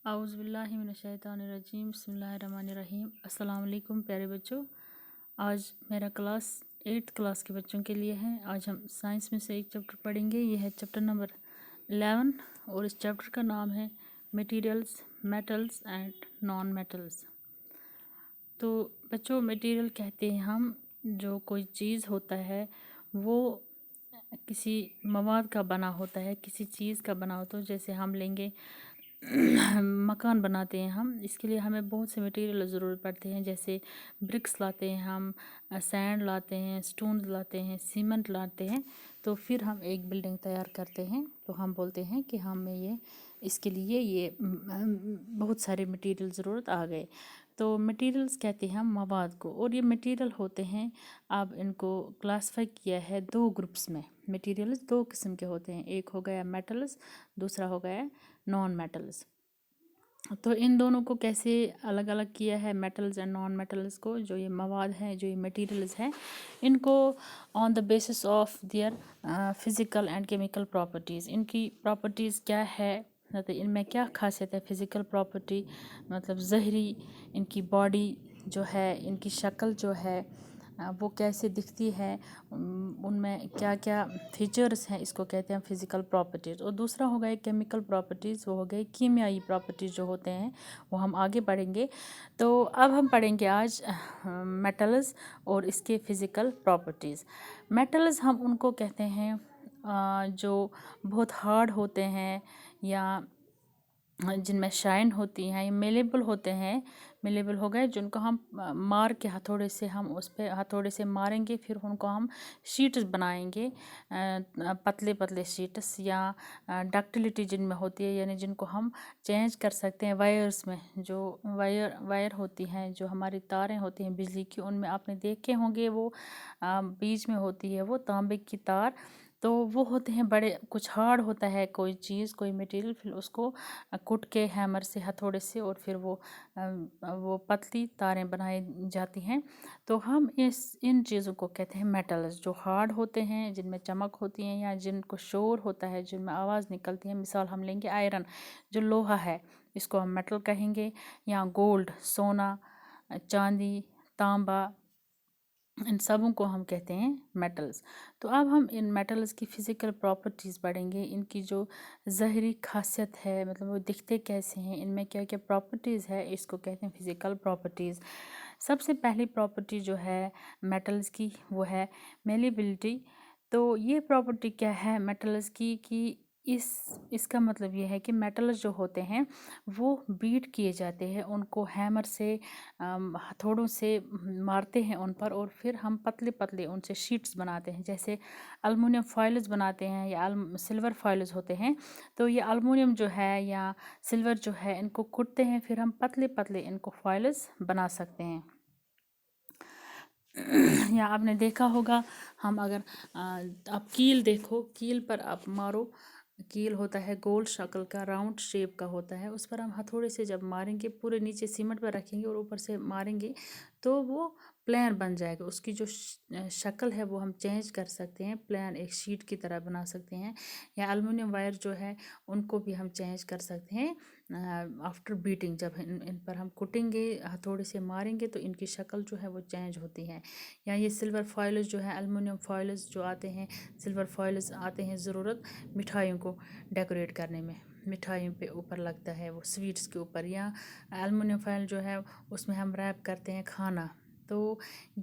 आउज़ बिल्लाहि मिनश्शैतानिर्रजीम बिस्मिल्लाहिर्रहमानिर्रहीम। अस्सलाम वालेकुम प्यारे बच्चों। आज मेरा क्लास 8th क्लास के बच्चों के लिए है। आज हम साइंस में से एक चैप्टर पढ़ेंगे। ये है चैप्टर नंबर 11 और इस चैप्टर का नाम है materials, metals and non metals. तो बच्चों, मटेरियल कहते हैं हम जो कोई चीज़ होता है वो किसी मवाद का बना होता है, किसी चीज़ का बना होता है। जैसे हम लेंगे मकान बनाते हैं हम, इसके लिए हमें बहुत से मटेरियल ज़रूरत पड़ते हैं। जैसे ब्रिक्स लाते हैं हम, सैंड लाते हैं, स्टोन्स लाते हैं, सीमेंट लाते हैं। तो फिर हम एक बिल्डिंग तैयार करते हैं तो हम बोलते हैं कि हमें ये इसके लिए ये बहुत सारे मटेरियल ज़रूरत आ गए। तो मटेरियल्स कहते हैं हम मवाद को, और ये मटेरियल होते हैं, अब इनको क्लासिफाई किया है दो ग्रुप्स में। मटेरियल्स दो किस्म के होते हैं, एक हो गया मेटल्स, दूसरा हो गया नॉन मेटल्स। तो इन दोनों को कैसे अलग अलग किया है, मेटल्स एंड नॉन मेटल्स को, जो ये मवाद हैं, जो ये मटेरियल्स हैं, इनको on the basis of their physical and chemical properties. इनकी प्रॉपर्टीज़ क्या है, मतलब इनमें क्या खासियत है। फिज़िकल प्रॉपर्टी मतलब ज़हरी, इनकी बॉडी जो है, इनकी शक्ल जो है वो कैसे दिखती है, उनमें क्या क्या फीचर्स हैं, इसको कहते हैं फिज़िकल प्रॉपर्टीज़। और दूसरा हो गया केमिकल प्रॉपर्टीज़, वो हो गए कीमियाई प्रॉपर्टीज़ जो होते हैं, वो हम आगे पढ़ेंगे। तो अब हम पढ़ेंगे आज मेटल्स और इसके फ़िज़िकल प्रॉपर्टीज़। मेटल्स हम उनको कहते हैं जो बहुत हार्ड होते हैं या जिनमें शाइन होती हैं, ये मेलेबल होते हैं। मेलेबल हो गए जिनको हम मार के हथौड़े से, हम उस पर हथौड़े से मारेंगे, फिर उनको हम शीट्स बनाएंगे, पतले पतले शीट्स, या डक्टिलिटी जिनमें होती है, यानी जिनको हम चेंज कर सकते हैं वायर्स में। जो वायर होती हैं, जो हमारी तारें होती हैं बिजली की, उनमें आपने देखे होंगे वो बीच में होती है वो तांबे की तार। तो वो होते हैं बड़े, कुछ हार्ड होता है कोई चीज़, कोई मटेरियल, फिर उसको कुट के हैमर से, हथौड़े से, और फिर वो पतली तारें बनाई जाती हैं। तो हम इन चीज़ों को कहते हैं मेटल्स, जो हार्ड होते हैं, जिनमें चमक होती है, या जिनको शोर होता है, जिनमें आवाज़ निकलती है। मिसाल हम लेंगे आयरन, जो लोहा है, इसको हम मेटल कहेंगे। या गोल्ड, सोना, चांदी, तांबा, इन सबों को हम कहते हैं मेटल्स। तो अब हम इन मेटल्स की फ़िज़िकल प्रॉपर्टीज़ पढ़ेंगे। इनकी जो ज़ाहरी खासियत है, मतलब वो दिखते कैसे हैं, इनमें क्या क्या प्रॉपर्टीज़ है, इसको कहते हैं फ़िज़िकल प्रॉपर्टीज़। सबसे पहली प्रॉपर्टी जो है मेटल्स की, वो है मेलेबिलिटी। तो ये प्रॉपर्टी क्या है मेटल्स की कि इसका मतलब ये है कि मेटल्स जो होते हैं वो बीट किए जाते हैं, उनको हैमर से, हथौड़ों से मारते हैं उन पर, और फिर हम पतले पतले उनसे शीट्स बनाते हैं। जैसे अलमुनियम फॉइल्स बनाते हैं, या सिल्वर फॉइल्स होते हैं। तो ये अलमुनियम जो है या सिल्वर जो है, इनको कुटते हैं, फिर हम पतले पतले इनको फॉइल्स बना सकते हैं। या आपने देखा होगा, हम अगर आप कील देखो, कील पर आप मारो, कील होता है गोल शक्ल का, राउंड शेप का होता है। उस पर हम हथौड़े से जब मारेंगे, पूरे नीचे सीमेंट पर रखेंगे और ऊपर से मारेंगे, तो वो प्लान बन जाएगा। उसकी जो शक्ल है वो हम चेंज कर सकते हैं, प्लान एक शीट की तरह बना सकते हैं। या एलुमिनियम वायर जो है, उनको भी हम चेंज कर सकते हैं आफ्टर बीटिंग। जब इन पर हम कुटेंगे, हथौड़े से मारेंगे, तो इनकी शक्ल जो है वो चेंज होती है। या ये सिल्वर फॉइल्स जो है, एलुमिनियम फॉइल्स जो आते हैं, सिल्वर फॉइल्स आते हैं ज़रूरत मिठाइयों को डेकोरेट करने में। मिठाइयों पे ऊपर लगता है वो, स्वीट्स के ऊपर। या एलुमिनियम फॉइल जो है, उसमें हम रैप करते हैं खाना। तो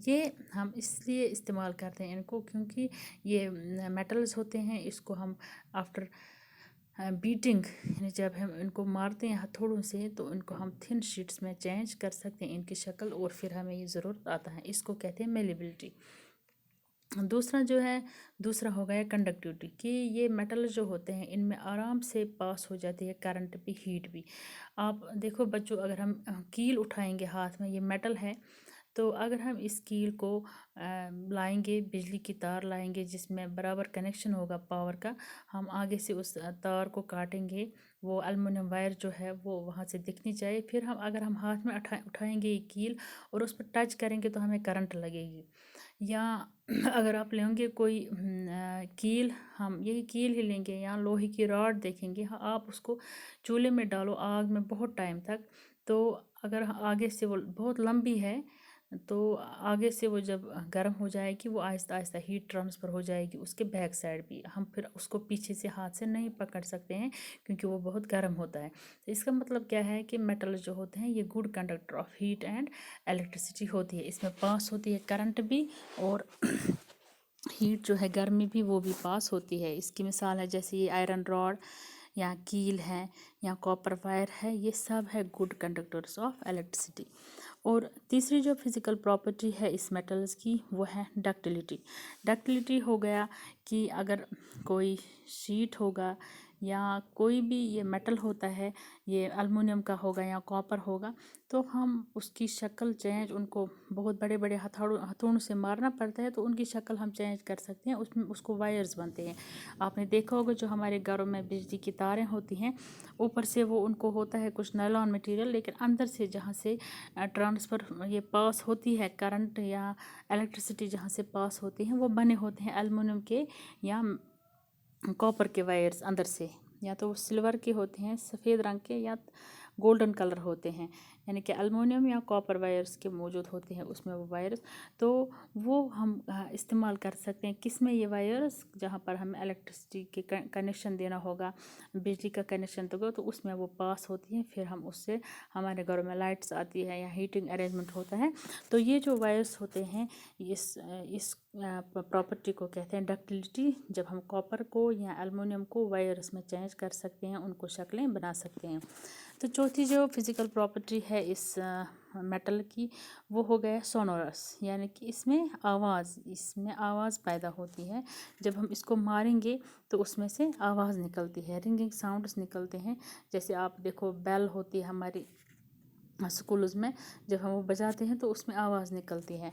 ये हम इसलिए इस्तेमाल करते हैं इनको, क्योंकि ये मेटल्स होते हैं। इसको हम आफ्टर बीटिंग, यानी जब हम इनको मारते हैं हथौड़ों से, तो इनको हम थिन शीट्स में चेंज कर सकते हैं इनकी शक्ल, और फिर हमें ये ज़रूरत आता है। इसको कहते हैं मेलेबिलिटी। दूसरा हो गया कंडक्टिविटी, कि ये मेटल जो होते हैं, इनमें आराम से पास हो जाती है करंट भी, हीट भी। आप देखो बच्चों, अगर हम कील उठाएंगे हाथ में, ये मेटल है, تو اگر ہم اس کیل کو لائیں گے، بجلی کی تار لائیں گے جس میں برابر کنیکشن ہوگا پاور کا، ہم آگے سے اس تار کو کاٹیں گے، وہ المونیم وائر جو ہے وہ وہاں سے دکھنی چاہیے. پھر اگر ہم ہاتھ میں اٹھائیں گے یہ کیل اور اس پر ٹچ کریں گے تو ہمیں کرنٹ لگے گی. یا اگر آپ لیں گے کوئی کیل، ہم یہی کیل ہی لیں گے یا لوہے کی راڈ دیکھیں گے، آپ اس کو چولہے میں ڈالو آگ میں بہت ٹائم تک، تو اگر آگے سے وہ بہت لمبی ہے تو آگے سے وہ جب گرم ہو جائے گی وہ آہستہ آہستہ ہیٹ ٹرانسفر ہو جائے گی اس کے بیک سائڈ بھی. ہم پھر اس کو پیچھے سے ہاتھ سے نہیں پکڑ سکتے ہیں کیونکہ وہ بہت گرم ہوتا ہے. تو اس کا مطلب کیا ہے کہ میٹلز جو ہوتے ہیں یہ good conductor of heat and electricity ہوتی ہے. اس میں پاس ہوتی ہے کرنٹ بھی اور ہیٹ جو ہے گرمی بھی وہ بھی پاس ہوتی ہے. اس کی مثال ہے جیسے یہ آئرن راڈ یا کیل ہے یا کاپر وائر ہے، یہ سب ہے گڈ کنڈکٹرز آف الیکٹریسٹی. اور تیسری جو فزیکل پراپرٹی ہے اس میٹلز کی وہ ہے ڈکٹیلیٹی. ڈکٹیلیٹی ہو گیا کہ اگر کوئی شیٹ ہوگا یا کوئی بھی یہ میٹل ہوتا ہے، یہ المونیم کا ہوگا یا کاپر ہوگا، تو ہم اس کی شکل چینج، ان کو بہت بڑے بڑے ہتھوڑوں سے مارنا پڑتا ہے تو ان کی شکل ہم چینج کر سکتے ہیں. اس کو وائرز بنتے ہیں. آپ نے دیکھا ہوگا جو ہمارے گھروں میں بجلی کی تاریں ہوتی ہیں، اوپر سے وہ ان کو ہوتا ہے کچھ نائلون مٹیریل، لیکن اندر سے جہاں سے ٹرانسفر یہ پاس ہوتی ہے کرنٹ یا الیکٹریسٹی جہاں سے پاس ہوتی ہیں وہ بنے ہوتے ہیں المونیم کے یا کاپر کے وائرز اندر سے، یا تو وہ سلور کے ہوتے ہیں سفید رنگ کے یا گولڈن کلر ہوتے ہیں، یعنی کہ المونیم یا کاپر وائرز کے موجود ہوتے ہیں اس میں وہ وائرز. تو وہ ہم استعمال کر سکتے ہیں کس میں، یہ وائرز جہاں پر ہمیں الیکٹریسٹی کے کنیکشن دینا ہوگا، بجلی کا کنیکشن ہوگا تو اس میں وہ پاس ہوتی ہیں. پھر ہم اس سے ہمارے گھروں میں لائٹس آتی ہے یا ہیٹنگ ارینجمنٹ ہوتا ہے. تو یہ جو وائرز ہوتے ہیں اس پراپرٹی کو کہتے ہیں ڈکٹیلیٹی. جب ہم کاپر کو یا المونیم کو وائرز میں چینج کر سکتے ہیں، ان کو شکلیں بنا سکتے ہیں. تو چوتھی جو فزیکل پراپرٹی ہے اس میٹل کی وہ ہو گیا سونورس، یعنی کہ اس میں آواز پیدا ہوتی ہے. جب ہم اس کو ماریں گے تو اس میں سے آواز نکلتی ہے، رنگنگ ساؤنڈز نکلتے ہیں. جیسے آپ دیکھو بیل ہوتی ہے ہماری اسکولز میں، جب ہم وہ بجاتے ہیں تو اس میں آواز نکلتی ہے.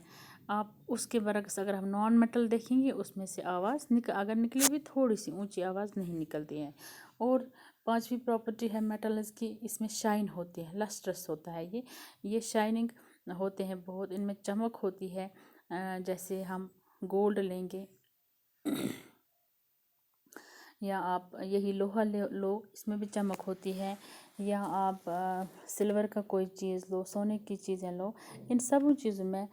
آپ اس کے برعکس اگر ہم نان میٹل دیکھیں گے اس میں سے آواز اگر نکلے بھی تھوڑی سی اونچی آواز نہیں نکلتی ہے. اور پانچویں پراپرٹی ہے میٹلز کی، اس میں شائن ہوتی ہے، لسٹرس ہوتا ہے. یہ شائننگ ہوتے ہیں بہت، ان میں چمک ہوتی ہے. جیسے ہم گولڈ لیں گے یا آپ یہی لوہا لو، اس میں بھی چمک ہوتی ہے. یا آپ سلور کا کوئی چیز لو، سونے کی چیزیں لو، ان سب چیزوں میں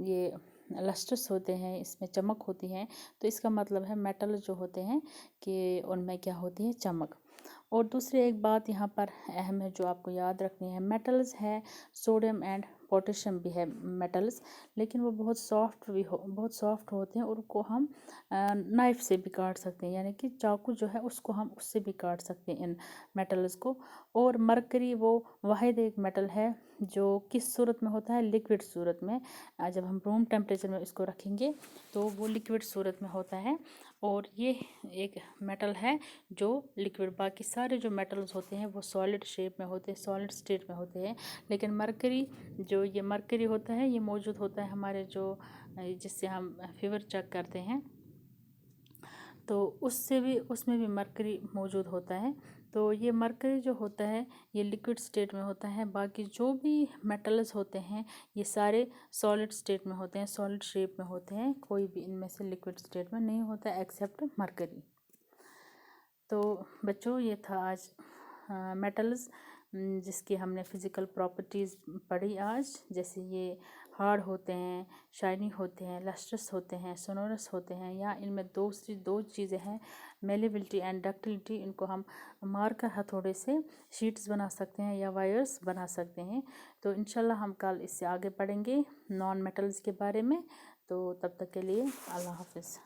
یہ لسٹرس ہوتے ہیں، اس میں چمک ہوتی ہے. تو اس کا مطلب ہے میٹل جو ہوتے ہیں کہ ان میں کیا ہوتی ہے، چمک. اور دوسری ایک بات یہاں پر اہم ہے جو آپ کو یاد رکھنی ہے، میٹلز ہے سوڈیم اینڈ پوٹیشیم بھی ہے میٹلز، لیکن وہ بہت سافٹ ہوتے ہیں اور ان کو ہم نائف سے بھی کاٹ سکتے ہیں، یعنی کہ چاقو جو ہے اس کو ہم اس سے بھی کاٹ سکتے ہیں ان میٹلز کو. اور مرکری وہ واحد ایک میٹل ہے جو کس صورت میں ہوتا ہے، لیکوڈ صورت میں. جب ہم روم ٹیمپریچر میں اس کو رکھیں گے تو وہ لیکوڈ صورت میں ہوتا ہے. اور یہ ایک میٹل ہے جو لیکوڈ، باقی سارے جو میٹلز ہوتے ہیں وہ سالڈ شیپ میں ہوتے ہیں، سالڈ اسٹیٹ میں ہوتے ہیں. لیکن مرکری، جو یہ مرکری ہوتا ہے یہ موجود ہوتا ہے ہمارے جو جس سے ہم فیور چیک کرتے ہیں، تو اس میں بھی مرکری موجود ہوتا ہے. تو یہ مرکری جو ہوتا ہے یہ لیکوڈ سٹیٹ میں ہوتا ہے. باقی جو بھی میٹلز ہوتے ہیں یہ سارے سالڈ سٹیٹ میں ہوتے ہیں، سالڈ شیپ میں ہوتے ہیں. کوئی بھی ان میں سے لیکوڈ سٹیٹ میں نہیں ہوتا ایکسیپٹ مرکری. تو بچوں یہ تھا آج میٹلز جس کی ہم نے فزیکل پراپرٹیز پڑھی آج. جیسے یہ ہارڈ ہوتے ہیں، شائنی ہوتے ہیں، لسٹرس ہوتے ہیں، سونورس ہوتے ہیں، یا ان میں دو چیزیں ہیں، میلیبلٹی اینڈ ڈکٹیلیٹی. ان کو ہم مار کر ہتھوڑے سے شیٹس بنا سکتے ہیں یا وائرز بنا سکتے ہیں. تو انشاءاللہ ہم کل اس سے آگے پڑھیں گے نان میٹلز کے بارے میں. تو تب تک کے لیے اللہ حافظ.